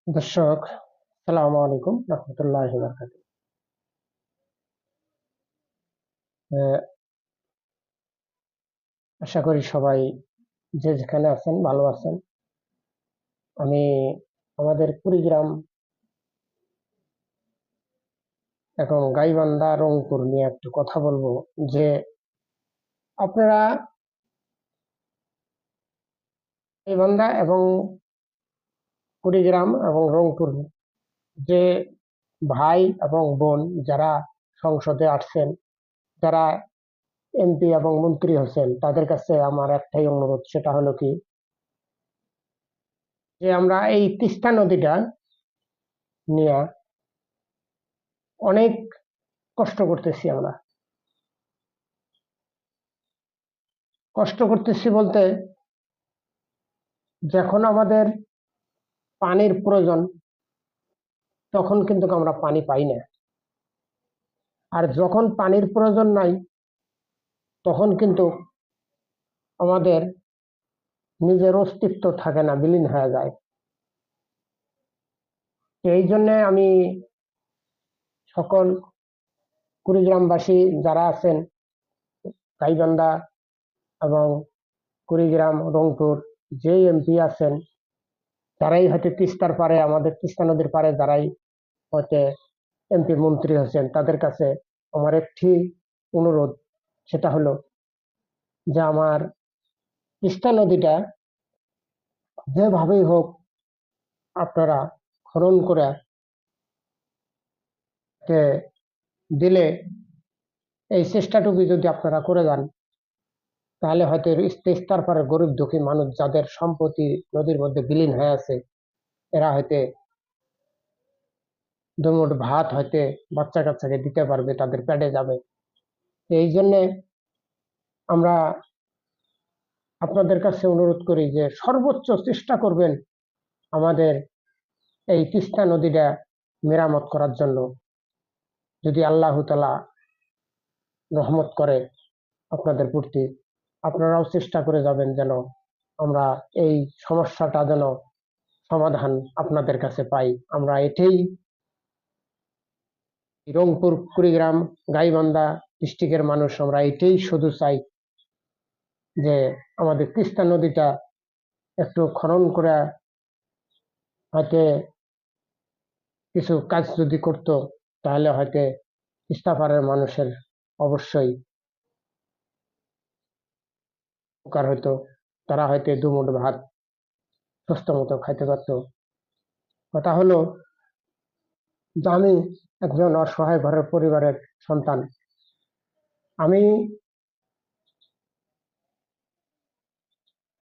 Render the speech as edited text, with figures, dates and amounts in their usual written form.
দর্শক, সালামু আলাইকুম রহমতুল্লাহি বারাকাতুহু। আহ, আশা করি সবাই যে যেখানে আছেন ভালো আছেন। আমি আমাদের কুড়িগ্রাম এবং গাইবান্ধা রংপুর নিয়ে একটু কথা বলবো। যে আপনারা গাইবান্ধা এবং কুড়িগ্রাম এবং রংপুর যে ভাই এবং বোন যারা সংসদে আসছেন, যারা এমপি এবং মন্ত্রী হচ্ছেন, তাদের কাছে আমার একটাই অনুরোধ, সেটা হলো কি, যে আমরা এই তিস্তা নদীটা নিয়ে অনেক কষ্ট করতেছি। আমরা কষ্ট করতেছি বলতে, যখন আমাদের পানির প্রয়োজন তখন কিন্তু আমরা পানি পাই না। আর যখন পানির প্রয়োজন নাই তখন কিন্তু আমাদের নিজের অস্তিত্ব থাকে না, বিলীন হয়ে যায়। এই জন্য আমি সকল কুড়িগ্রামবাসী যারা আছেন, গাইবান্ধা এবং কুড়িগ্রাম রংপুর যে এমপি আছেন, যারাই হয়তো তিস্তার পারে, আমাদের তিস্তা নদীর পারে যারাই হয়তো এমপি মন্ত্রী হচ্ছেন, তাদের কাছে আমার একটি অনুরোধ, সেটা হলো যে আমার তিস্তা নদীটা যেভাবেই হোক আপনারা খনন করে তে দিলে, এই চেষ্টাটুকু যদি আপনারা করে যান, তাহলে হয়তো তিস্তার পারে গরিব দুঃখী মানুষ যাদের সম্পত্তি নদীর মধ্যে বিলীন হয়ে আছে, এরা হয়তো দুমুঠ ভাত হয়তো বাচ্চা কাচ্চাকে দিতে পারবে, তাদের পেটে যাবে। এই জন্যে আমরা আপনাদের কাছে অনুরোধ করি যে সর্বোচ্চ চেষ্টা করবেন আমাদের এই তিস্তা নদীটা মেরামত করার জন্য। যদি আল্লাহ তাআলা রহমত করে আপনাদের প্রতি, আপনারাও চেষ্টা করে যাবেন যেন আমরা এই সমস্যাটা যেন সমাধান আপনাদের কাছে পাই। আমরা এটাই রংপুর, কুড়িগ্রাম, গাইবান্ধা ডিস্ট্রিক্টের মানুষ আমরা এটাই শুধু চাই, যে আমাদের তিস্তা নদীটা একটু খনন করে হয়তো কিছু কাজ যদি করত, তাহলে হয়তো তিস্তা পাড়ের মানুষের অবশ্যই উপকার হতো। তারা হয়তো দুমুঠ ভাত সুস্থ মতো খাইতে পারত। কথা হলো যে আমি একজন অসহায় ঘরের পরিবারের সন্তান। আমি